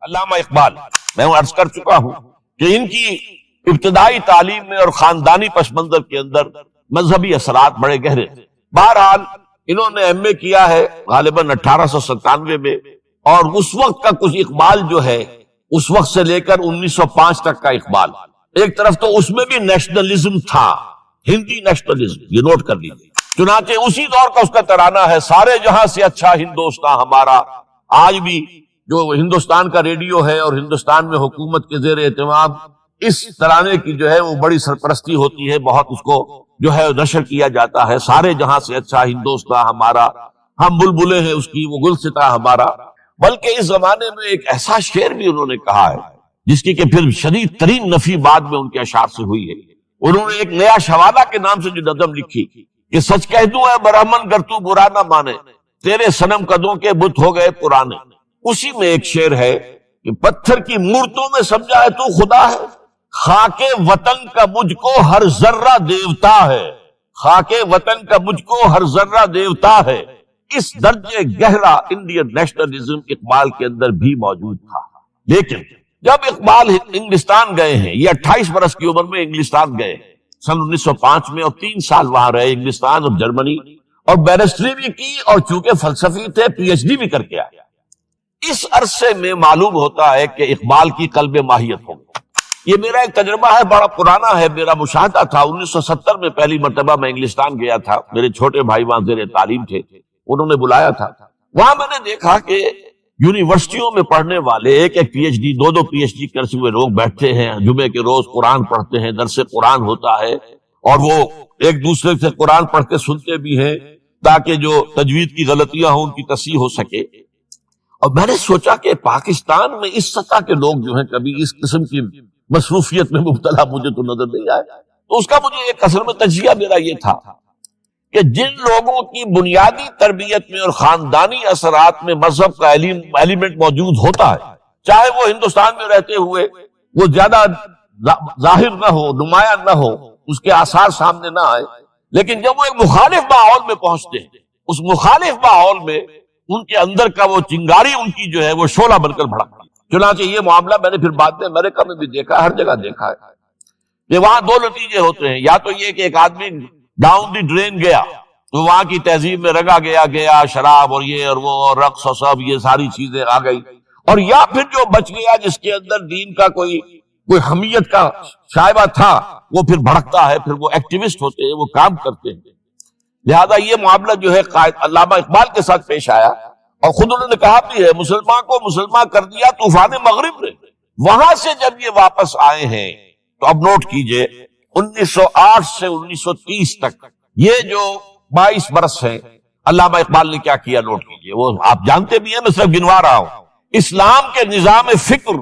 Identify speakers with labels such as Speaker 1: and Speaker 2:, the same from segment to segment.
Speaker 1: علامہ اقبال، میں عرض کر چکا ہوں کہ ان کی ابتدائی تعلیم میں اور خاندانی پس منظر کے اندر مذہبی اثرات بڑے گہرے تھے۔ بہرحال انہوں نے ایم اے کیا ہے غالباً 1897 میں، اور اس وقت کا کچھ اقبال جو ہے اس وقت سے لے کر 1905 تک کا اقبال، ایک طرف تو اس میں بھی نیشنلزم تھا، ہندی نیشنلزم، یہ نوٹ کر لیجیے۔ چنانچہ اسی دور کا اس کا ترانہ ہے، سارے جہاں سے اچھا ہندوستان ہمارا۔ آج بھی جو ہندوستان کا ریڈیو ہے اور ہندوستان میں حکومت کے زیر اہتمام اس ترانے کی جو ہے وہ بڑی سرپرستی ہوتی ہے، بہت اس کو جو ہے نشر کیا جاتا ہے، سارے جہاں سے اچھا ہندوستان ہمارا، ہم بلبلیں ہیں اس کی، وہ گلستاں ہمارا۔ بلکہ اس زمانے میں ایک ایسا شعر بھی انہوں نے کہا ہے جس کی کہ پھر شدید ترین نفی بعد میں ان کے اشعار سے ہوئی ہے۔ انہوں نے ایک نیا شوالہ کے نام سے جو نظم لکھی کہ سچ کہہ دوں اے برہمن گر تو برا نہ مانے، تیرے صنم قدوں کے بت ہو گئے پرانے۔ اسی میں ایک شعر ہے کہ پتھر کی مورتوں میں سمجھا ہے تو خدا ہے، خاک وطن کا مجھ کو ہر ذرہ دیوتا ہے، خاک وطن کا مجھ کو ہر ذرہ دیوتا ہے۔ اس درجے گہرا انڈین نیشنلزم اقبال کے اندر بھی موجود تھا۔ لیکن جب اقبال انگلستان گئے ہیں، یہ 28 برس کی عمر میں انگلستان گئے سن 1905 میں، اور 3 سال وہاں رہے انگلستان اور جرمنی، اور بیرسٹری بھی کی، اور چونکہ فلسفی تھے پی ایچ ڈی بھی کر کے آئے۔ اس عرصے میں معلوم ہوتا ہے کہ اقبال کی قلب ماہیت ہو گئی۔ یہ میرا ایک تجربہ ہے، بڑا پرانا ہے، میرا مشاہدہ تھا۔ 1970 میں پہلی مرتبہ میں انگلستان گیا تھا، میرے چھوٹے بھائی وہاں زیر تعلیم تھے، انہوں نے بلایا تھا۔ وہاں میں نے دیکھا کہ یونیورسٹیوں میں پڑھنے والے ایک P H D, 2 P H D کرتے ہوئے لوگ بیٹھتے ہیں، جمعے کے روز قرآن پڑھتے ہیں، درس قرآن ہوتا ہے، اور وہ ایک دوسرے سے قرآن پڑھ کے سنتے بھی ہیں تاکہ جو تجوید کی غلطیاں ہوں ان کی تصحیح ہو سکے۔ اور میں نے سوچا کہ پاکستان میں اس سطح کے لوگ جو ہیں کبھی اس قسم کی مصروفیت میں مبتلا مجھے تو نظر نہیں آئے۔ تو اس کا مجھے ایک اصل میں تجزیہ میرا یہ تھا کہ جن لوگوں کی بنیادی تربیت میں اور خاندانی اثرات میں مذہب کا ایلیمنٹ موجود ہوتا ہے، چاہے وہ ہندوستان میں رہتے ہوئے وہ زیادہ ظاہر نہ ہو، نمایاں نہ ہو، اس کے آثار سامنے نہ آئے، لیکن جب وہ ایک مخالف ماحول میں پہنچتے ہیں، اس مخالف ماحول میں ان کے اندر کا وہ چنگاری ان کی جو ہے وہ شعلہ بن کر بھڑکتی ہے۔ چنانچہ یہ معاملہ میں نے پھر بعد میں امریکہ میں بھی دیکھا، ہر جگہ دیکھا ہے کہ وہاں 2 نتیجے ہوتے ہیں، یا تو یہ کہ ایک آدمی ڈاؤن دی ڈرین گیا تو وہاں کی تہذیب میں رگا گیا شراب اور یہ اور وہ اور رقص اور سب یہ ساری چیزیں آ گئی، اور یا پھر جو بچ گیا جس کے اندر دین کا کوئی حمیت کا شائبہ تھا وہ پھر بھڑکتا ہے، پھر وہ ایکٹیوسٹ ہوتے ہیں، وہ کام کرتے ہیں۔ لہذا یہ معاملہ جو ہے علامہ اقبال کے ساتھ پیش آیا، اور خود انہوں نے کہا بھی ہے مسلمان کو مسلمان کر دیا طوفان مغرب نے۔ وہاں سے جب یہ واپس آئے ہیں تو اب نوٹ کیجئے 1908 سے 1930 تک یہ جو 22 برس ہیں، علامہ اقبال نے کیا کیا نوٹ کیجئے۔ وہ آپ جانتے بھی ہیں، میں صرف گنوا رہا ہوں۔ اسلام کے نظام فکر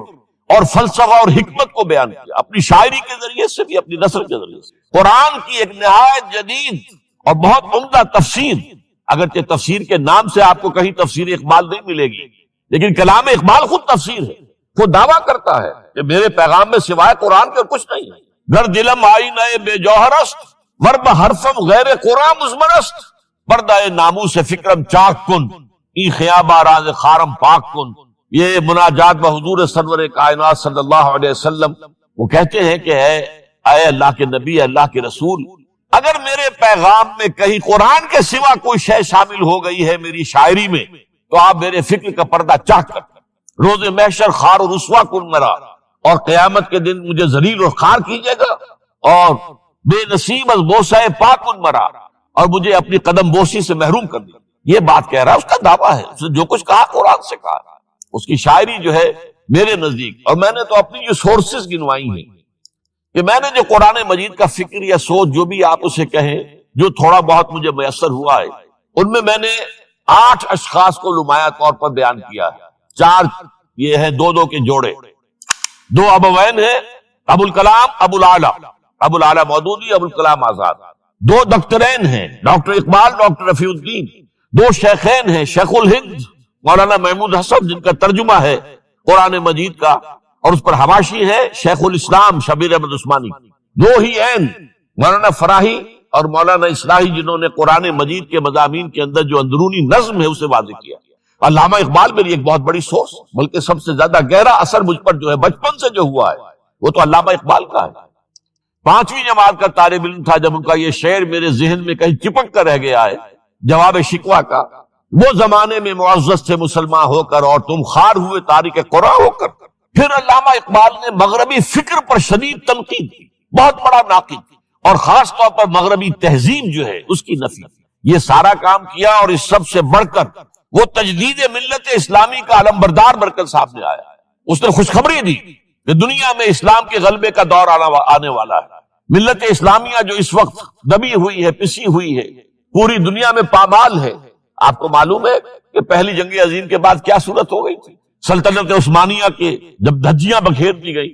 Speaker 1: اور فلسفہ اور حکمت کو بیان کیا، اپنی شاعری کے ذریعے سے بھی، اپنی نثر کے ذریعے سے۔ قرآن کی ایک نہایت جدید اور بہت عمدہ تفسیر، اگرچہ تفسیر کے نام سے آپ کو کہیں تفسیر اقبال نہیں ملے گی، لیکن کلام اقبال خود تفسیر ہے۔ وہ دعویٰ کرتا ہے کہ میرے پیغام میں سوائے قرآن کے کچھ نہیں ہے۔ گر دلم آئی نئے بے جوہرست، ورب حرفم غیر قرآن مزمرست، پردہ ناموس فکرم چاک کن، ای خیابہ راز خارم پاک کن۔ یہ مناجات بحضور سرور کائنات صلی اللہ علیہ وسلم، وہ کہتے ہیں کہ اے اللہ کے نبی، اللہ کے رسول، اگر میرے پیغام میں کہیں قرآن کے سوا کوئی شے شامل ہو گئی ہے میری شاعری میں تو آپ میرے فکر کا پردہ چاک کر، روز محشر خار و رسوا کن مرا، اور قیامت کے دن مجھے ذلیل اور خار کیجیے گا، اور بے نصیب از بوسہ پاک کن مرا، اور مجھے اپنی قدم بوسی سے محروم کر دیا۔ یہ بات کہہ رہا ہے، اس کا دعویٰ ہے، اس نے جو کچھ کہا قرآن سے کہا۔ اس کی شاعری جو ہے میرے نزدیک، اور میں نے تو اپنی جو سورسز گنوائی ہیں کہ میں نے جو قرآن مجید کا فکر یا سوچ جو بھی آپ اسے کہیں، جو تھوڑا بہت مجھے میسر ہوا ہے، ان میں نے 8 اشخاص کو نمایاں طور پر بیان کیا ہے۔ 4 یہ ہیں 2 کے جوڑے، 2 ابوین ہیں، ابو الکلام ابو العلا مودودی، ابو الکلام آزاد۔ 2 دکترین ہیں، ڈاکٹر اقبال، ڈاکٹر رفیع الدین۔ 2 شیخین ہیں، شیخ الہند مولانا محمود حسن، جن کا ترجمہ ہے قرآن مجید کا، اور اس پر حواشی ہے شیخ الاسلام شبیر احمد عثمانی۔ 2 ہی عین، مولانا فراہی اور مولانا اصلاحی، جنہوں نے قرآن مجید کے مضامین کے اندر جو اندرونی نظم ہے اسے واضح کیا۔ علامہ اقبال میری ایک بہت بڑی سورس، بلکہ سب سے زیادہ گہرا اثر مجھ پر جو ہے بچپن سے جو ہوا ہے وہ تو علامہ اقبال کا ہے۔ 5ویں جماعت کا طالب علم تھا جب ان کا یہ شعر میرے ذہن میں کہیں چپک کر رہ گیا ہے، جواب شکوہ کا، وہ زمانے میں معزز تھے مسلمان ہو کر اور تم خار ہوئے تارک قرآن ہو کر۔ پھر علامہ اقبال نے مغربی فکر پر شدید تنقید کی، بہت بڑا ناقد، اور خاص طور پر مغربی تہذیب جو ہے اس کی نفی۔ یہ سارا کام کیا اور اس سب سے بڑھ کر وہ تجدید ملت اسلامی کا علمبردار مرکز سامنے آیا۔ اس نے خوشخبری دی کہ دنیا میں اسلام کے غلبے کا دور آنے والا ہے۔ ملت اسلامیہ جو اس وقت دبی ہوئی ہے، پسی ہوئی ہے، پوری دنیا میں پامال ہے۔ آپ کو معلوم ہے کہ پہلی جنگ عظیم کے بعد کیا صورت ہو گئی تھی؟ سلطنت عثمانیہ کے جب دھجیاں بکھیر دی گئی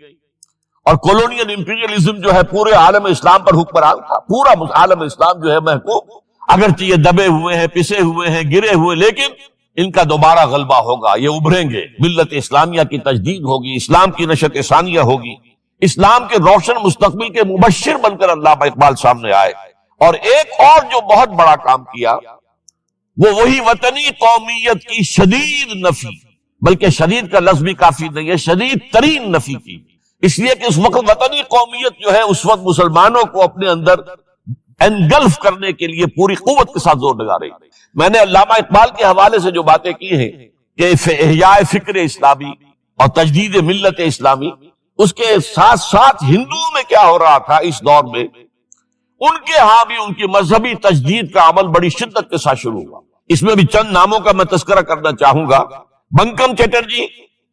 Speaker 1: اور کولونیل امپیریلزم جو ہے پورے عالم اسلام پر حکمران تھا، پورا عالم اسلام جو ہے محکوم، اگرچہ یہ دبے ہوئے ہیں، پسے ہوئے ہیں، گرے ہوئے، لیکن ان کا دوبارہ غلبہ ہوگا، یہ ابھریں گے، ملت اسلامیہ کی تجدید ہوگی، اسلام کی نشأت ثانیہ ہوگی، اسلام کے روشن مستقبل کے مبشر بن کر علامہ اقبال سامنے آئے۔ اور ایک اور جو بہت بڑا کام کیا وہ وہی وطنی قومیت کی شدید نفی، بلکہ شدید کا لفظ بھی کافی نہیں ہے، شدید ترین نفی کی، اس لیے کہ اس وقت وطنی قومیت جو ہے اس وقت مسلمانوں کو اپنے اندر انگلف کرنے کے لیے پوری قوت کے ساتھ زور لگا رہی۔ میں نے علامہ اقبال کے حوالے سے جو باتیں کی ہیں کہ احیاء فکر اسلامی اور تجدید ملت اسلامی، اس کے ساتھ ساتھ ہندوؤں میں کیا ہو رہا تھا اس دور میں، ان کے ہاں بھی ان کی مذہبی تجدید کا عمل بڑی شدت کے ساتھ شروع ہوا۔ اس میں بھی چند ناموں کا میں تذکرہ کرنا چاہوں گا۔ بنکم چٹرجی،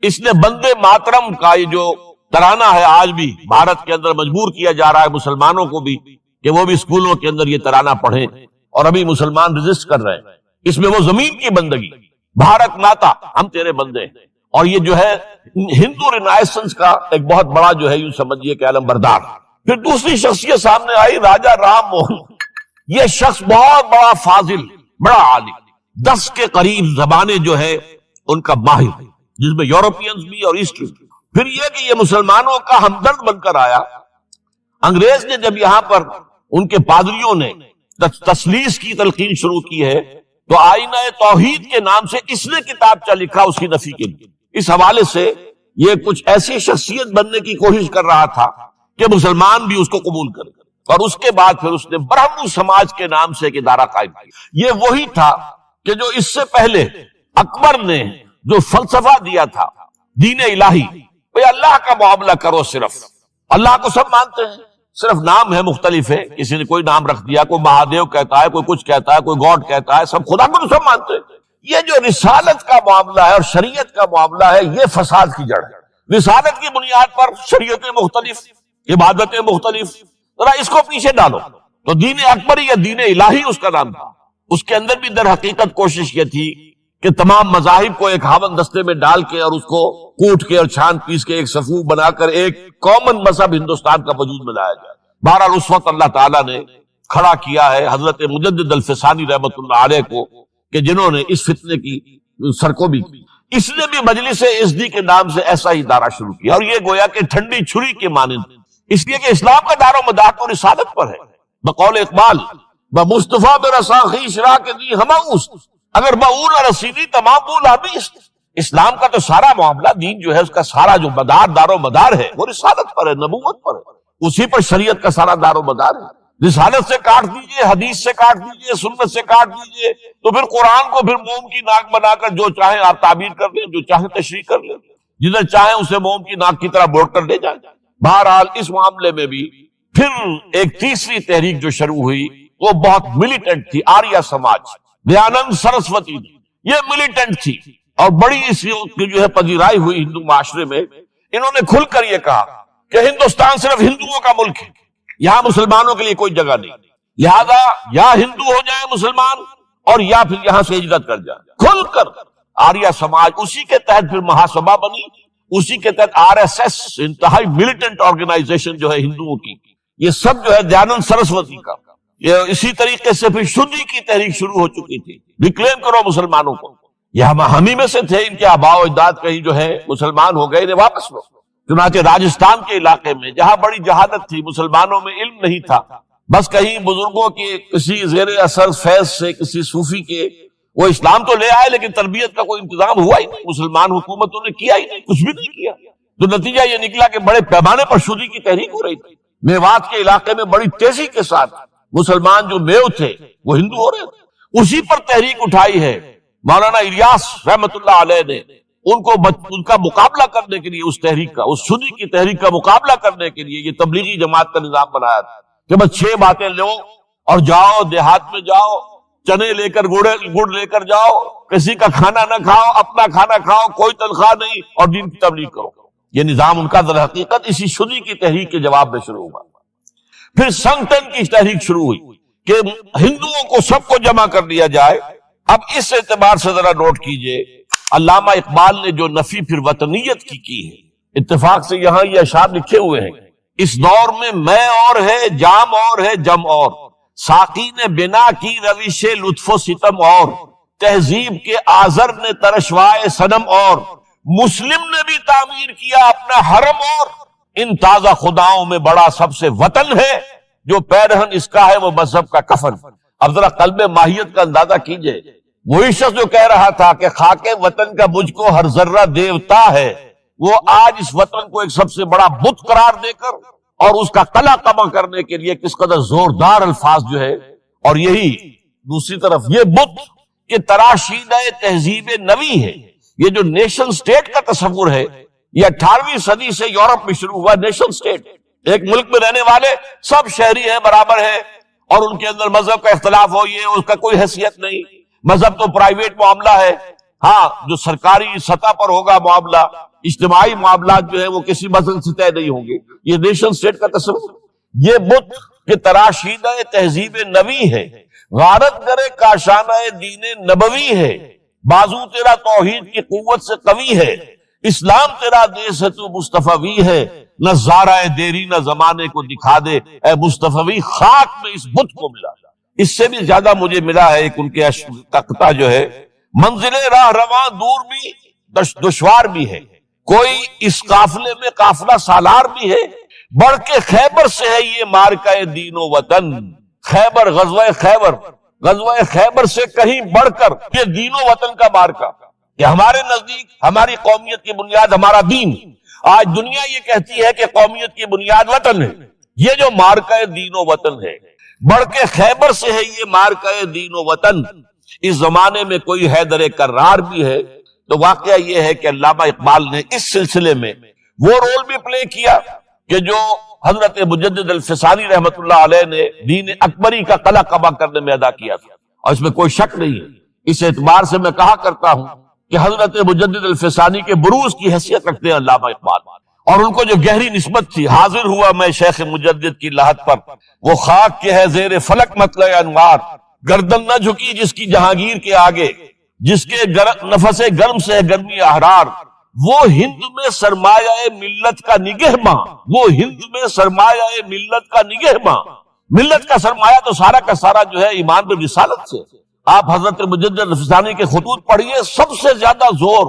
Speaker 1: اس نے بندے ماترم کا یہ جو ترانہ ہے آج بھی بھارت کے اندر مجبور کیا جا رہا ہے مسلمانوں کو بھی کہ وہ بھی اسکولوں کے اندر یہ ترانہ پڑھیں، اور ابھی مسلمان رجسٹ کر رہے ہیں۔ اس میں وہ زمین کی بندگی، بھارت ماتا ہم تیرے بندے، اور یہ جو ہے ہندو رینائسنس کا ایک بہت بڑا جو ہے یوں سمجھیے کہ علم بردار۔ پھر دوسری شخصیت سامنے آئی، راجا رام موہن۔ یہ شخص بہت بڑا فاضل، بڑا عالم، 10 کے قریب زبانیں جو ہے ان کا ماہر ہے، جس میں یورپینز بھی اور ایسٹرن بھی۔ پھر یہ کہ یہ مسلمانوں کا ہمدرد بن کر آیا۔ انگریز نے جب یہاں پر ان کے پادریوں نے تسلیس کی تلقین شروع کی ہے تو آئینہ توحید کے نام سے اس نے کتابچہ لکھا اس کی نفی کے لیے۔ اس حوالے سے یہ کچھ ایسی شخصیت بننے کی کوشش کر رہا تھا کہ مسلمان بھی اس کو قبول کریں، اور اس کے بعد پھر اس نے برہمو سماج کے نام سے ایک ادارہ قائم کیا۔ یہ وہی تھا کہ جو اس سے پہلے اکبر نے جو فلسفہ دیا تھا دین الہی، بھئی اللہ کا معاملہ کرو، صرف اللہ کو سب مانتے ہیں، صرف نام ہے مختلف ہے، کسی نے کوئی نام رکھ دیا، کوئی مہادیو کہتا ہے، کوئی کچھ کہتا ہے، کوئی گاڈ کہتا ہے، سب خدا کو تو سب مانتے ہیں۔ یہ جو رسالت کا معاملہ ہے اور شریعت کا معاملہ ہے، یہ فساد کی جڑ ہے۔ رسالت کی بنیاد پر شریعتیں مختلف، عبادتیں مختلف، ذرا اس کو پیچھے ڈالو۔ تو دین اکبری یا دین الہی اس کا نام تھا۔ اس کے اندر بھی در حقیقت کوشش یہ تھی کہ تمام مذاہب کو ایک ہاون دستے میں ڈال کے اور اس کو کوٹ کے اور چھان پیس کے ایک صفوف بنا کر ایک کامن مذہب ہندوستان کا وجود میں لایا جائے۔ بہرحال اس وقت اللہ تعالیٰ نے کھڑا کیا ہے حضرت مجدد الفسانی رحمۃ اللہ علیہ کو، کہ جنہوں نے اس فتنے کی سرکوبی کی۔ اس نے بھی مجلس ازدی کے نام سے ایسا ہی ادارہ شروع کیا، اور یہ گویا کہ ٹھنڈی چھری کے مانند، اس لیے کہ اسلام کا دار و مدار تو رسالت پر ہے۔ بقول اقبال بمصطفیٰ برسا خویش را کے دی ہماؤس، اگر باون رسیدی تمام بول حبیث۔ اسلام کا تو سارا معاملہ، دین جو ہے اس کا سارا جو مدار دار و مدار ہے وہ رسالت پر ہے، نبوت پر ہے، اسی پر شریعت کا سارا دار و مدار ہے۔ رسالت سے کاٹ دیجئے، حدیث سے کاٹ دیجئے، سنت سے کاٹ دیجئے، تو پھر قرآن کو پھر موم کی ناک بنا کر جو چاہیں آپ تعبیر کر لیں، جو چاہیں تشریح کر لیں، جدھر چاہیں اسے موم کی ناک کی طرح بوٹ کر لے جائیں۔ بہرحال اس معاملے میں بھی پھر ایک تیسری تحریک جو شروع ہوئی وہ بہت ملیٹنٹ تھی، آریہ سماج، دیانند سرسوتی، یہ ملیٹنٹ تھی اور بڑی اس کی جو ہے پذیرائی ہوئی ہندو معاشرے میں۔ انہوں نے کھل کر یہ کہا کہ ہندوستان صرف ہندوؤں کا ملک ہے، یہاں مسلمانوں کے لیے کوئی جگہ نہیں، لہذا یا ہندو ہو جائیں مسلمان اور یا پھر یہاں سے ہجرت کر جائیں۔ کھل کر آریہ سماج، اسی کے تحت پھر مہاسبھا بنی، اسی کے تحت RSS، انتہائی ملیٹنٹ آرگنائزیشن جو ہے ہندوؤں کی، یہ سب جو ہے دیانند سرسوتی کا۔ یہ اسی طریقے سے پھر شدھی کی تحریک شروع ہو چکی تھی، ریکلیم کرو مسلمانوں کو، یہ ہم ہی میں سے تھے، ان کے آباء و اجداد کہیں جو ہے مسلمان ہو گئے، انہیں واپس لو۔ چنانچہ راجستھان کے علاقے میں جہاں بڑی جہالت تھی، مسلمانوں میں علم نہیں تھا، بس کہیں بزرگوں کے کسی زیر اثر فیض سے، کسی صوفی کے وہ اسلام تو لے آئے لیکن تربیت کا کوئی انتظام ہوا ہی نہیں، مسلمان حکومتوں نے کیا ہی نہیں، کچھ بھی نہیں کیا. تو نتیجہ یہ نکلا کہ بڑے پیمانے پر شودی کی تحریک ہو رہی تھی. میوات کے علاقے میں بڑی تیزی کے ساتھ مسلمان جو میو تھے وہ ہندو ہو رہے تھے. اسی پر تحریک اٹھائی ہے مولانا الیاس رحمت اللہ علیہ نے. ان کا مقابلہ کرنے کے لیے اس تحریک کا، اس شودی کی تحریک کا مقابلہ کرنے کے لیے یہ تبلیغی جماعت کا نظام بنایا تھا کہ بس 6 باتیں لو اور جاؤ دیہات میں جاؤ، چنے لے کر گڑ لے کر جاؤ، کسی کا کھانا نہ کھاؤ، اپنا کھانا کھاؤ، کوئی تنخواہ نہیں، اور دین کی تبلیغ کرو. یہ نظام ان کا در حقیقت اسی شودی کی تحریک کے جواب میں شروع ہوا. پھر سنگٹن کی تحریک شروع ہوئی کہ ہندوؤں کو سب کو جمع کر لیا جائے. اب اس اعتبار سے ذرا نوٹ کیجئے علامہ اقبال نے جو نفی پھر وطنیت کی ہے، اتفاق سے یہاں یہ اشعار لکھے ہوئے ہیں. اس دور میں اور ہے، جام اور ہے، جم اور، ساقی نے بنا کی روش لطف و ستم اور، تہذیب کے آزر نے ترشوائے صنم اور، مسلم نے بھی تعمیر کیا اپنا حرم اور، ان تازہ خداؤں میں بڑا سب سے وطن ہے، جو پیرہن اس کا ہے وہ مذہب کا کفن. اب ذرا قلب ماہیت کا اندازہ کیجئے. وہی شخص جو کہہ رہا تھا کہ خاک وطن کا مجھ کو ہر ذرہ دیوتا ہے، وہ آج اس وطن کو ایک سب سے بڑا بت قرار دے کر اور اس کا قلع قمع کرنے کے لیے کس قدر زوردار الفاظ جو ہے. اور یہی دوسری طرف یہ بت کہ تراشیدہ تہذیب نوی ہے. یہ جو نیشن سٹیٹ کا تصور ہے یہ 18ویں صدی سے یورپ میں شروع ہوا. نیشن سٹیٹ، ایک ملک میں رہنے والے سب شہری ہیں، برابر ہیں، اور ان کے اندر مذہب کا اختلاف ہو یہ اس کا کوئی حیثیت نہیں. مذہب تو پرائیویٹ معاملہ ہے، ہاں جو سرکاری سطح پر ہوگا معاملہ، اجتماعی معاملات جو ہے وہ کسی مذہب سے طے نہیں ہوں گے. یہ نیشن سٹیٹ کا تصور. یہ بت کہ تراشیدہ تہذیب نوی ہے، غارت گرے کاشانہ دین نبوی ہے، بازو تیرا توحید کی قوت سے قوی ہے، اسلام تیرا دیس ہے تو مصطفی ہے، نہ زارہ دیری نہ زمانے کو دکھا دے، اے مصطفی خاک میں اس بت کو ملا. اس سے بھی زیادہ مجھے ملا ہے ایک ان کے قطعہ جو ہے، منزل راہ رواں دور بھی دشوار بھی ہے، کوئی اس قافلے میں قافلہ سالار بھی ہے، بڑھ کے خیبر سے ہے یہ مارکہ دین و وطن. خیبر، غزوہ خیبر سے کہیں بڑھ کر یہ دین و وطن کا مارکہ کہ ہمارے نزدیک ہماری قومیت کی بنیاد ہمارا دین. آج دنیا یہ کہتی ہے کہ قومیت کی بنیاد وطن ہے. یہ جو مارکہ دین و وطن ہے، بڑھ کے خیبر سے ہے یہ مارکہ دین و وطن. اس زمانے میں کوئی حیدر کرار بھی ہے. تو واقعہ یہ ہے کہ علامہ اقبال نے اس سلسلے میں وہ رول بھی پلے کیا کہ جو حضرت مجدد الفسانی رحمت اللہ علیہ نے دین اکبری کا قلع قمع کرنے میں ادا کیا تھا، اور اس میں کوئی شک نہیں ہے. اس اعتبار سے میں کہا کرتا ہوں کہ حضرت مجدد الفسانی کے بروز کی حیثیت رکھتے ہیں علامہ اقبال، اور ان کو جو گہری نسبت تھی. حاضر ہوا میں شیخ مجدد کی لحد پر، وہ خاک کے ہے زیر فلک مطلع انوار، گردن نہ جھکی جس کی جہانگیر کے آگے، جس کے نفس گرم سے ہے گرمی احرار. وہ ہند میں سرمایہ ملت کا نگہباں، وہ ہند میں سرمایہ ملت کا نگہباں. ملت کا سرمایہ تو سارا کا سارا جو ہے ایمان پر رسالت سے. آپ حضرت مجدد الفسانی کے خطوط پڑھیے، سب سے زیادہ زور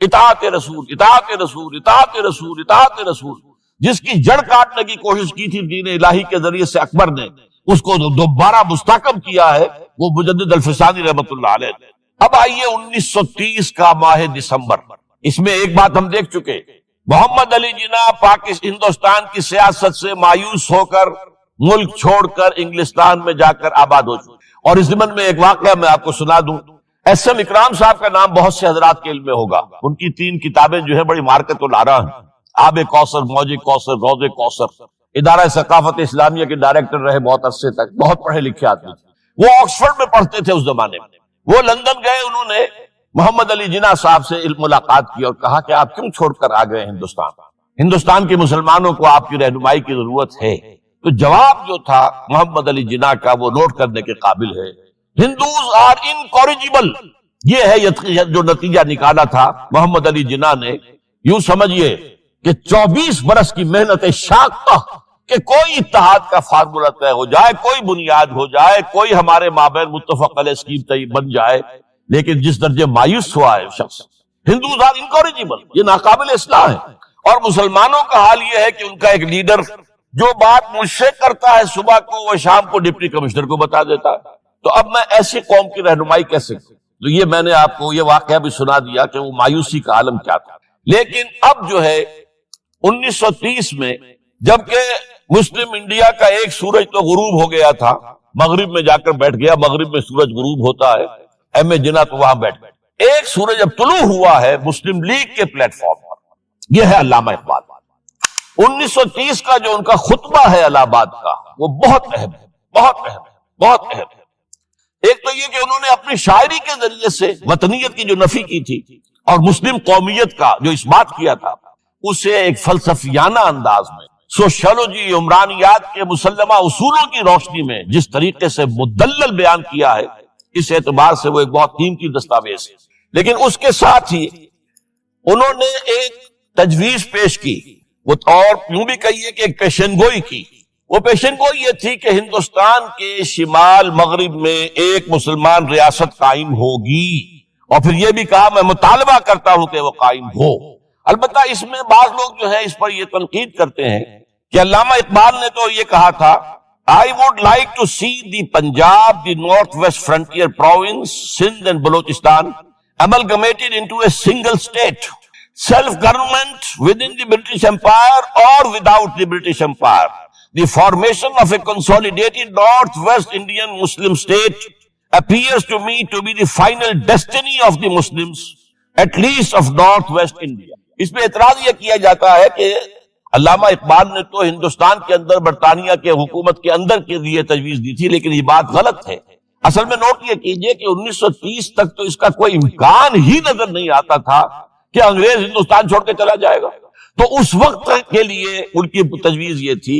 Speaker 1: اطاعت رسول، اطاعت رسول، اطاعت رسول، اطاعت رسول. جس کی جڑ کاٹنے کی کوشش کی تھی دین الہی کے ذریعے سے اکبر نے، اس کو دوبارہ مستحکم کیا ہے وہ مجدد الفسانی رحمت اللہ علیہ نے. اب آئیے 1930 کا ماہ دسمبر. اس میں ایک بات ہم دیکھ چکے، محمد علی جناح ہندوستان کی سیاست سے مایوس ہو کر ملک چھوڑ کر انگلستان میں جا کر آباد ہو چکے. اور اس ضمن میں ایک واقعہ میں آپ کو سنا دوں. ایس ایم اکرام صاحب کا نام بہت سے حضرات کے علم میں ہوگا. ان کی 3 کتابیں جو ہے بڑی مارکت الارا ہیں. آب کوثر، موج کوثر، روض کوثر. ادارہ ثقافت اسلامیہ کے ڈائریکٹر رہے بہت عرصے تک، بہت پڑھے لکھے آدمی. وہ آکسفورڈ میں پڑھتے تھے اس زمانے میں. وہ لندن گئے، انہوں نے محمد علی جناح صاحب سے ملاقات کی اور کہا کہ آپ کیوں چھوڑ کر آ گئے ہندوستان کے مسلمانوں کو آپ کی رہنمائی کی ضرورت ہے. تو جواب جو تھا محمد علی جناح کا وہ نوٹ کرنے کے قابل ہے. ہندوز آر انکوریجیبل، یہ ہے جو نتیجہ نکالا تھا محمد علی جناح نے. یوں سمجھیے کہ 24 برس کی محنت شاقہ کہ کوئی اتحاد کا فارمولہ طے ہو جائے، کوئی بنیاد ہو جائے، کوئی ہمارے مابین متفق علیہ اسکیم طے بن جائے، لیکن جس درجے مایوس ہوا ہے شخص. ہندوز آر انکوریجیبل، یہ ناقابل اصلاح ہے. اور مسلمانوں کا حال یہ ہے کہ ان کا ایک لیڈر جو بات مجھ سے کرتا ہے صبح کو وہ شام کو ڈپٹی کمشنر کو بتا دیتا ہے. تو اب میں ایسی قوم کی رہنمائی کیسے کروں؟ تو یہ میں نے آپ کو یہ واقعہ بھی سنا دیا کہ وہ مایوسی کا عالم کیا تھا. لیکن اب جو ہے 1930 میں جبکہ مسلم انڈیا کا ایک سورج تو غروب ہو گیا تھا، مغرب میں جا کر بیٹھ گیا، مغرب میں سورج غروب ہوتا ہے، ایم اے جناح تو وہاں بیٹھ گئے. ایک سورج اب طلوع ہوا ہے مسلم لیگ کے پلیٹ فارم پر، یہ ہے علامہ اقبال. 1930 کا جو ان کا خطبہ ہے الہ آباد کا وہ بہت اہم ہے، بہت اہم ہے، بہت اہم ہے. ایک تو یہ کہ انہوں نے اپنی شاعری کے ذریعے سے وطنیت کی جو نفی کی تھی اور مسلم قومیت کا جو اس بات کیا تھا، اسے ایک فلسفیانہ انداز میں سوشیولوجی عمرانیات کے مسلمہ اصولوں کی روشنی میں جس طریقے سے مدلل بیان کیا ہے، اس اعتبار سے وہ ایک بہت قیمتی دستاویز ہے. لیکن اس کے ساتھ ہی انہوں نے ایک تجویز پیش کی، وہ اور یوں بھی کہیے کہ ایک پیشن گوئی کی. وہ پیشن گوئی یہ تھی کہ ہندوستان کے شمال مغرب میں ایک مسلمان ریاست قائم ہوگی، اور پھر یہ بھی کہا میں مطالبہ کرتا ہوں کہ وہ قائم ہو. البتہ اس میں بعض لوگ جو ہے اس پر یہ تنقید کرتے ہیں کہ علامہ اقبال نے تو یہ کہا تھا I would like to see the Punjab, the Northwest Frontier Province, Sindh and Balochistan amalgamated into a single state, self-government within the British Empire or without the British Empire. The formation of a consolidated Northwest Indian Muslim state appears to me to be the final destiny of the Muslims, at least of Northwest India. اس پہ اعتراض یہ کیا جاتا ہے کہ علامہ اقبال نے تو ہندوستان کے اندر برطانیہ کے حکومت کے اندر کے لیے تجویز دی تھی، لیکن یہ بات غلط ہے. اصل میں نوٹ یہ کیجئے کہ 1930 تک تو اس کا کوئی امکان ہی نظر نہیں آتا تھا کہ انگریز ہندوستان چھوڑ کے چلا جائے گا. تو اس وقت کے لیے ان کی تجویز یہ تھی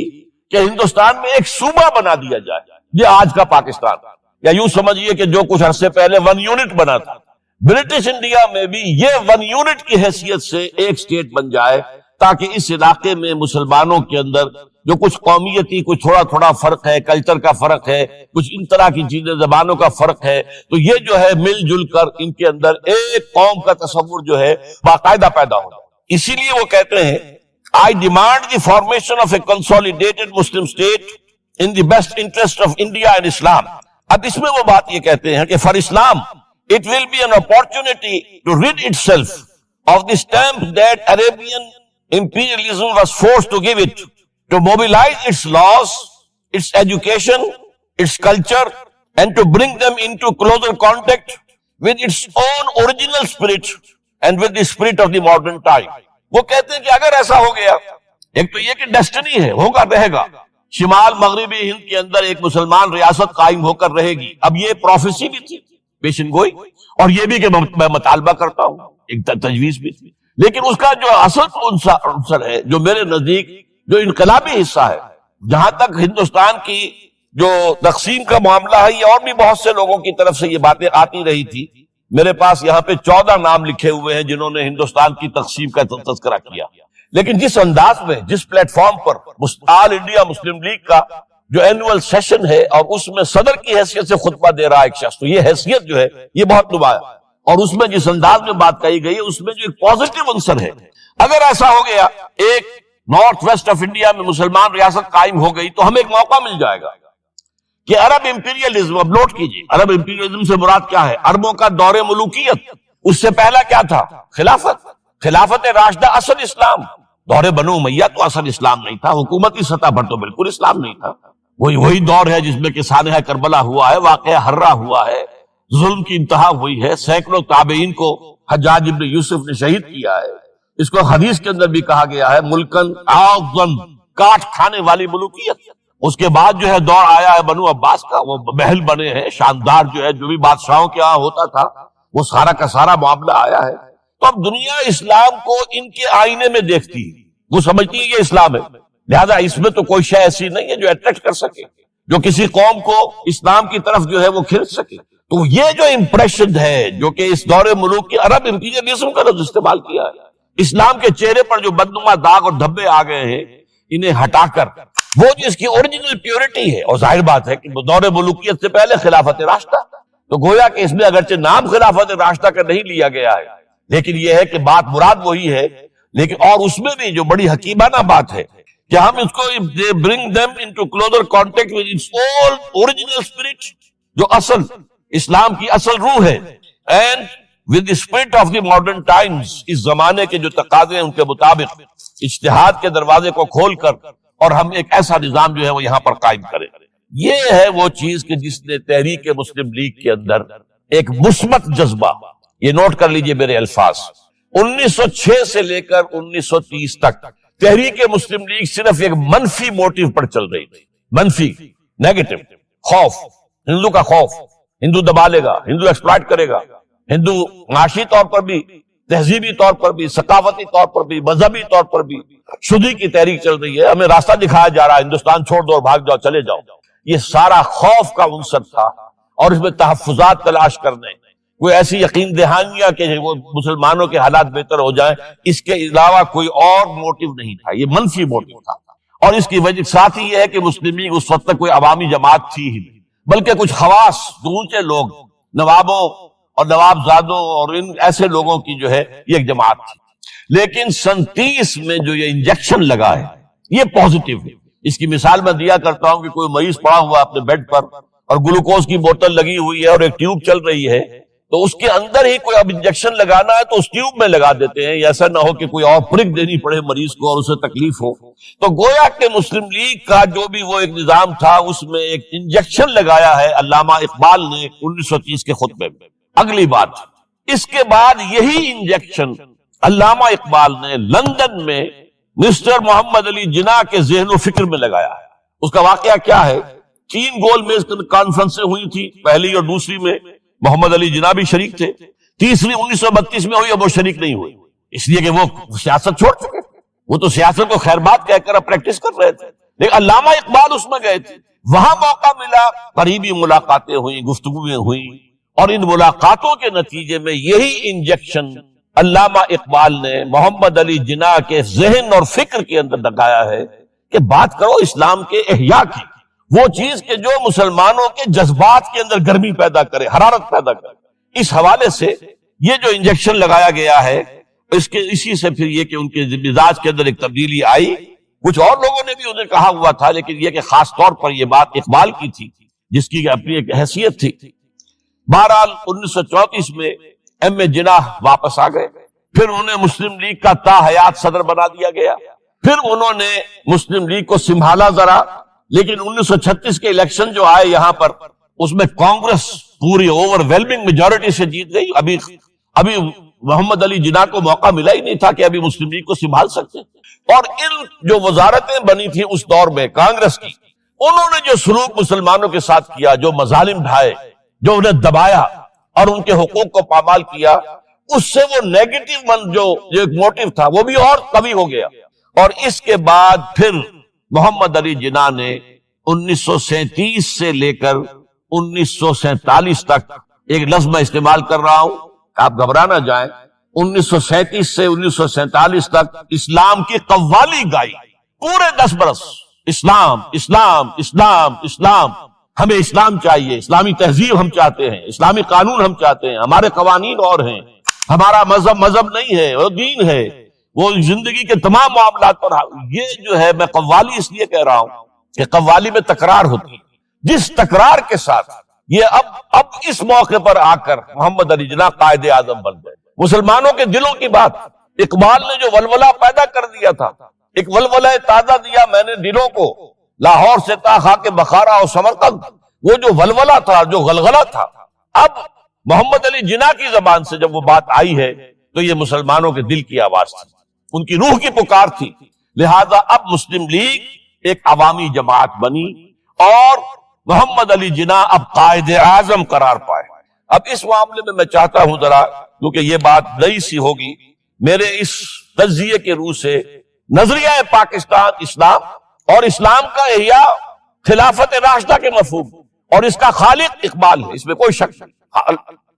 Speaker 1: کہ ہندوستان میں ایک صوبہ بنا دیا جائے، یہ آج کا پاکستان، یا یوں سمجھیے کہ جو کچھ عرصے پہلے 1 یونٹ بنا تھا، برٹش انڈیا میں بھی یہ 1 یونٹ کی حیثیت سے ایک سٹیٹ بن جائے، تاکہ اس علاقے میں مسلمانوں کے اندر جو کچھ قومیتی کچھ تھوڑا تھوڑا فرق ہے، کلچر کا فرق ہے، کچھ ان طرح کی چیزیں، زبانوں کا فرق ہے، تو یہ جو ہے مل جل کر ان کے اندر ایک قوم کا تصور جو ہے باقاعدہ پیدا ہو. اسی لیے وہ کہتے ہیں I demand the formation of a consolidated Muslim state in the best interest of India and Islam. اب اس میں وہ بات یہ کہتے ہیں کہ for Islam it will be an opportunity to rid itself of the stamp that Arabian imperialism was forced to give it, to mobilize its laws, its education, its culture, and to bring them into closer contact with its own original spirit and with the spirit of the modern time. وہ کہتے ہیں کہ اگر ایسا ہو گیا، ایک تو یہ کہ ڈیسٹنی ہے، ہوگا رہے گا، شمال مغربی ہند کے اندر ایک مسلمان ریاست قائم ہو کر رہے گی. اب یہ پروفیسی بھی تھی، پیشن گوئی، اور یہ بھی کہ میں مطالبہ کرتا ہوں، ایک تجویز بھی تھی. لیکن اس کا جو اصل عنصر ہے، جو میرے نزدیک جو انقلابی حصہ ہے، جہاں تک ہندوستان کی جو تقسیم کا معاملہ ہے، یہ اور بھی بہت سے لوگوں کی طرف سے یہ باتیں آتی رہی تھی. میرے پاس یہاں پہ 14 نام لکھے ہوئے ہیں جنہوں نے ہندوستان کی تقسیم کا تذکرہ کیا. لیکن جس انداز میں، جس پلیٹ فارم پر آل انڈیا مسلم لیگ کا جو اینوئل سیشن ہے اور اس میں صدر کی حیثیت سے خطبہ دے رہا ہے ایک شخص، تو یہ حیثیت جو ہے یہ بہت نمایاں، اور اس میں جس انداز میں بات کہی گئی ہے اس میں جو ایک پازیٹیو عنصر ہے. اگر ایسا ہو گیا، ایک نارتھ ویسٹ آف انڈیا میں مسلمان ریاست قائم ہو گئی، تو ہمیں ایک موقع مل جائے گا کہ عرب امپیریلزم، اب نوٹ کیجیے، عرب امپیریلزم سے مراد کیا ہے؟ عربوں کا دور ملوکیت. اس سے پہلا کیا تھا؟ خلافت راشدہ، اصل اسلام. دور بنو امیہ تو اصل اسلام نہیں تھا، حکومتی سطح پر تو بالکل اسلام نہیں تھا. وہی دور ہے جس میں کہ سانحہ کربلا ہوا ہے، واقعہ ہرہ ہوا ہے، ظلم کی انتہا ہوئی ہے، سینکڑوں تابعین کو حجاج ابن یوسف نے شہید کیا ہے. اس کو حدیث کے اندر بھی کہا گیا ہے ملکن اعظم، کاٹ کھانے والی ملوکیت. اس کے بعد جو ہے دور آیا ہے بنو عباس کا، وہ محل بنے ہیں شاندار، جو ہے جو بھی بادشاہوں کے ہاں ہوتا تھا وہ سارا کا سارا معاملہ آیا ہے. تو اب دنیا اسلام کو ان کے آئینے میں دیکھتی ہے، وہ سمجھتی ہے یہ اسلام ہے، لہذا اس میں تو کوئی شے ایسی نہیں ہے جو اٹریکٹ کر سکے، جو کسی قوم کو اسلام کی طرف جو ہے وہ کھینچ سکے. تو یہ جو امپریشن ہے جو کہ اس دور ملوک کی عرب امپیریلزم کا لفظ استعمال کیا ہے، اسلام کے چہرے پر جو بدنما داغ اور دھبے آ گئے ہیں، انہیں ہٹا کر وہ جس کی اوریجنل پیورٹی ہے، اور ظاہر بات ہے کہ دور ملوکیت سے پہلے خلافت راشدہ، تو گویا کہ اس میں اگرچہ نام خلافت راشدہ کا نہیں لیا گیا ہے، لیکن یہ ہے کہ بات مراد وہی ہے. لیکن اور اس میں بھی جو بڑی حکیمانہ بات ہے کہ ہم اس کو bring them into closer contact with its own original spirit، جو اصل اسلام کی اصل روح ہے، and with spirit of the modern times, اس زمانے کے جو تقاضے ہیں ان کے مطابق اجتہاد کے دروازے کو کھول کر اور ہم ایک ایسا نظام جو ہے وہ یہاں پر قائم کریں۔ یہ ہے وہ چیز کہ جس نے تحریک مسلم لیگ کے اندر ایک مثبت جذبہ، یہ نوٹ کر لیجئے میرے الفاظ، 1906 سے لے کر 1930 تک تحریک مسلم لیگ صرف ایک منفی موٹیو پر چل رہی تھی، منفی، نیگیٹو، خوف، ہندو کا خوف، ہندو دبا لے گا، ہندو ایکسپلائٹ کرے گا، ہندو معاشی طور پر بھی، تہذیبی طور پر بھی، ثقافتی طور پر بھی، مذہبی طور پر بھی شدی کی تحریک چل رہی ہے، ہمیں راستہ دکھایا جا رہا ہے، ہندوستان چھوڑ دو اور بھاگ جاؤ، چلے جاؤ۔ یہ سارا خوف کا عنصر تھا، اور اس میں تحفظات تلاش کرنے، کوئی ایسی یقین دہانیاں کہ وہ مسلمانوں کے حالات بہتر ہو جائیں، اس کے علاوہ کوئی اور موٹیو نہیں تھا، یہ منفی موٹیو تھا۔ اور اس کی وجہ ساتھ ہی یہ ہے کہ مسلم لیگ اس وقت تک کوئی عوامی جماعت تھی ہی نہیں، بلکہ کچھ خواص، اونچے لوگ، نوابوں اور نواب زادوں اور ان ایسے لوگوں کی جو ہے یہ ایک جماعت تھی۔ لیکن 37 میں جو یہ انجیکشن لگا ہے یہ پوزیٹیو ہے۔ اس کی مثال میں دیا کرتا ہوں کہ کوئی مریض پڑا ہوا اپنے بیڈ پر اور گلوکوز کی بوتل لگی ہوئی ہے اور ایک ٹیوب چل رہی ہے، تو اس کے اندر ہی کوئی اب انجیکشن لگانا ہے تو اس ٹیوب میں لگا دیتے ہیں، ایسا نہ ہو کہ کوئی اور پرک دینی پڑے مریض کو اور اسے تکلیف ہو۔ تو گویا کہ مسلم لیگ کا جو بھی وہ ایک نظام تھا اس میں ایک انجیکشن لگایا ہے علامہ اقبال نے 1930 کے خطبے میں۔ اگلی بات، اس کے بعد یہی انجیکشن علامہ اقبال نے لندن میں مسٹر محمد علی جناح کے ذہن و فکر میں لگایا ہے۔ اس کا واقعہ کیا ہے؟ 3 گول میز کانفرنسیں ہوئی تھی، پہلی اور دوسری میں محمد علی جناح بھی شریک تھے، تیسری 1932 میں ہوئی، اب وہ شریک نہیں ہوئی، اس لیے کہ وہ سیاست چھوڑ چکے، وہ تو سیاست کو خیر بات کہہ کر اب پریکٹس کر رہے تھے، لیکن علامہ اقبال اس میں گئے تھے، وہاں موقع ملا، قریبی ملاقاتیں ہوئیں، گفتگویں ہوئیں، اور ان ملاقاتوں کے نتیجے میں یہی انجیکشن علامہ اقبال نے محمد علی جناح کے ذہن اور فکر کے اندر لگایا ہے کہ بات کرو اسلام کے احیاء کی، وہ چیز کہ جو مسلمانوں کے جذبات کے اندر گرمی پیدا کرے، حرارت پیدا کرے۔ اس حوالے سے یہ جو انجیکشن لگایا گیا ہے اسی سے پھر یہ کہ ان کے مزاج کے اندر ایک تبدیلی آئی، کچھ اور لوگوں نے بھی انہیں کہا ہوا تھا، لیکن یہ کہ خاص طور پر یہ بات اقبال کی تھی جس کی اپنی ایک حیثیت تھی۔ بہرحال 1934 میں ایم اے جناح واپس آ گئے، پھر انہیں مسلم لیگ کا تا حیات صدر بنا دیا گیا، پھر انہوں نے مسلم لیگ کو سنبھالا ذرا، لیکن 1936 کے الیکشن جو آئے یہاں پر، اس میں کانگریس پوری اوور ویلمنگ میجورٹی سے جیت گئی۔ ابھی محمد علی جناح کو موقع ملا ہی نہیں تھا کہ ابھی مسلم لیگ کو سنبھال سکتے، اور ان جو وزارتیں بنی تھی اس دور میں کانگریس کی، انہوں نے جو سلوک مسلمانوں کے ساتھ کیا، جو مظالم ڈھائے، جو انہیں دبایا اور ان کے حقوق کو پامال کیا، اس سے وہ نیگیٹو من جو ایک موٹیو تھا وہ بھی اور قوی ہو گیا۔ اور اس کے بعد پھر محمد علی جناح نے 1937 سے لے کر 1947 تک، ایک لفظ میں استعمال کر رہا ہوں، آپ گھبرا نہ جائیں، 1937 سے 1947 تک اسلام کی قوالی گائی، پورے 10 برس اسلام اسلام اسلام اسلام، ہمیں اسلام چاہیے، اسلامی تہذیب ہم چاہتے ہیں، اسلامی قانون ہم چاہتے ہیں، ہمارے قوانین اور ہیں، ہمارا مذہب نہیں ہے، وہ دین ہے، وہ زندگی کے تمام معاملات پر۔ یہ جو ہے میں قوالی اس لیے کہہ رہا ہوں کہ قوالی میں تکرار ہوتی ہے، جس تکرار کے ساتھ یہ اب اس موقع پر آ کر محمد علی جناح قائد اعظم بن گئے۔ مسلمانوں کے دلوں کی بات، اقبال نے جو ولولہ پیدا کر دیا تھا، ایک ولولہ تازہ دیا میں نے دلوں کو، لاہور سے تا خاک بخارا اور سمرقند، وہ جو ولولہ تھا، جو غلغلہ تھا، اب محمد علی جناح کی زبان سے جب وہ بات آئی ہے تو یہ مسلمانوں کے دل کی آواز تھی، ان کی روح کی پکار تھی۔ لہذا اب مسلم لیگ ایک عوامی جماعت بنی اور محمد علی جناح اب قائد اعظم قرار پائے۔ اب اس معاملے میں چاہتا ہوں ذرا، کیونکہ یہ بات نئی سی ہوگی، میرے اس تجزیے کے روح سے نظریہ پاکستان اسلام اور اسلام کا احیاء خلافت راشدہ کے مفہوم، اور اس کا خالق اقبال ہے، اس میں کوئی شک نہیں،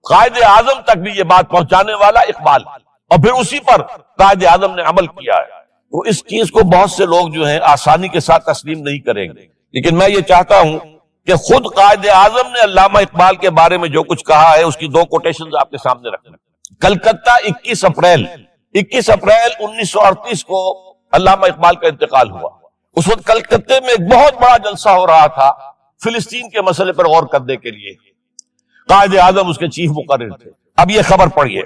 Speaker 1: قائد اعظم تک بھی یہ بات پہنچانے والا اقبال، اور پھر اسی پر قائد اعظم نے عمل کیا ہے۔ تو اس چیز کو بہت سے لوگ جو ہیں آسانی کے ساتھ تسلیم نہیں کریں گے، لیکن میں یہ چاہتا ہوں کہ خود قائد اعظم نے علامہ اقبال کے بارے میں جو کچھ کہا ہے اس کی 2 کوٹیشنز آپ کے سامنے رکھنا۔ کلکتہ 21 اپریل 1938 کو علامہ اقبال کا انتقال ہوا۔ اس وقت کلکتے میں ایک بہت بڑا جلسہ ہو رہا تھا فلسطین کے مسئلے پر غور کرنے کے لیے، قائد اعظم اس کے چیف مقرر تھے۔ اب یہ خبر پڑھیے.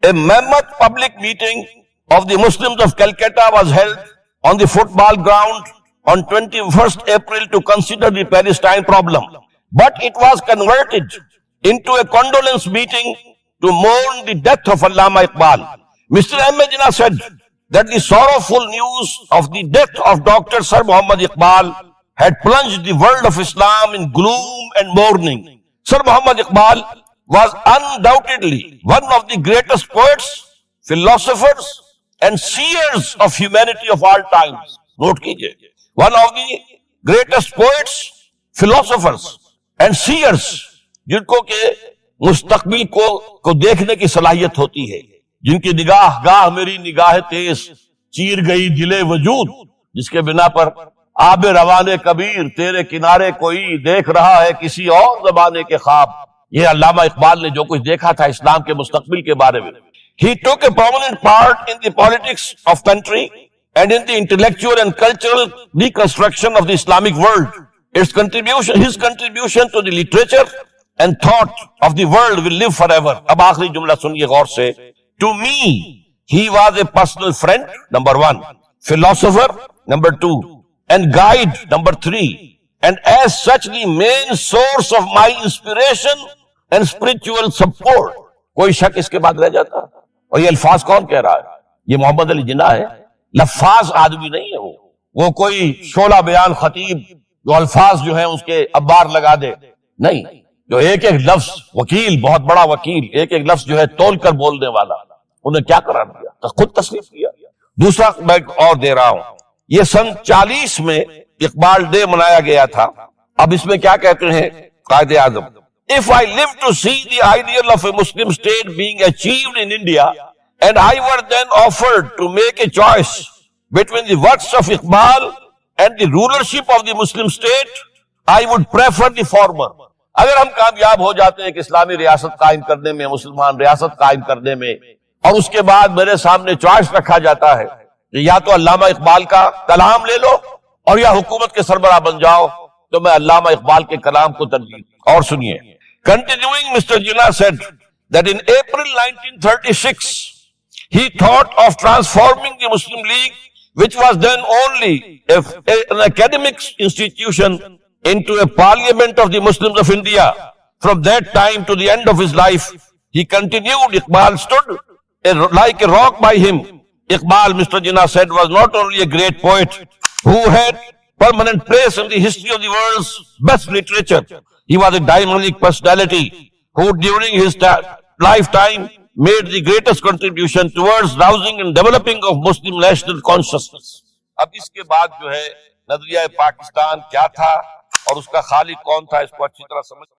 Speaker 1: A mammoth public meeting of the Muslims of Calcutta was held on the football ground on 21st April to consider the Palestine problem. But it was converted into a condolence meeting to mourn the death of Allama Iqbal. Mr. M. Jinnah said that the sorrowful news of the death of Dr. Sir Muhammad Iqbal had plunged the world of Islam in gloom and mourning. Sir Muhammad Iqbal was undoubtedly one of the greatest poets, philosophers and seers of humanity of all times. Note kijiye. One of the greatest poets, philosophers and seers, جن کو کہ مستقبل کو دیکھنے کی صلاحیت ہوتی ہے، جن کی نگاہ گاہ میری نگاہ تیز چیر گئی دل وجود، جس کے بنا پر آب روان کبیر تیرے کنارے کوئی دیکھ رہا ہے کسی اور زمانے کے خواب. یہ علامہ اقبال نے جو کچھ دیکھا تھا اسلام کے مستقبل کے بارے میں. He took a prominent part in the politics of country and in the intellectual and cultural reconstruction of the Islamic world. His contribution to the literature and thought of the world will live forever. اب آخری جملہ سنیے غور سے. To me, he was a personal friend, number 1, philosopher, number 2, and guide, number 3, and as such the main source of my inspiration and spiritual support. کوئی شک اس کے بعد رہ جاتا؟ اور یہ الفاظ کون کہہ رہا ہے؟ یہ محمد علی جناح ہے. لفاظ آدمی نہیں ہے وہ کوئی شعلہ بیان خطیب جو الفاظ جو ہیں اس کے ابار لگا دے نہیں، جو ایک ایک لفظ وکیل، بہت بڑا وکیل، ایک ایک لفظ جو ہے تول کر بولنے والا، انہیں کیا قرار دیا؟ تو خود تصنیف کیا. دوسرا میں اور دے رہا ہوں، یہ سن 40 میں اقبال ڈے منایا گیا تھا. اب اس میں کیا کہتے ہیں Quaid Azam? If I live to see the ideal of a Muslim state being achieved in India, and I were then offered to make a choice between the works of Iqbal and the rulership of the Muslim state, I would prefer the former. اگر ہم کامیاب ہو جاتے ہیں کہ اسلامی ریاست قائم کرنے میں، مسلمان ریاست قائم کرنے میں، اور اس کے بعد میرے سامنے چوائس رکھا جاتا ہے کہ یا تو علامہ اقبال کا کلام لے لو اور یا حکومت کے سربراہ بن جاؤ، تو میں علامہ اقبال کے کلام کو ترجیح. اور سنیے. Continuing, Mr. Jinnah said that in April 1936, he thought of transforming the Muslim League, which was then only an academic institution, into a parliament of the Muslims of India. From that time to the end of his life, he continued. Iqbal stood like a rock by him. Iqbal, Mr. Jinnah said, was not only a great poet who had permanent place in the history of the world's best literature. He was a dynamic personality who during his lifetime made the greatest contribution towards rousing and developing of Muslim national consciousness. اب اس کے بعد جو ہے نظریہ پاکستان کیا تھا اور اس کا خالق کون تھا، اس کو اچھی طرح سمجھ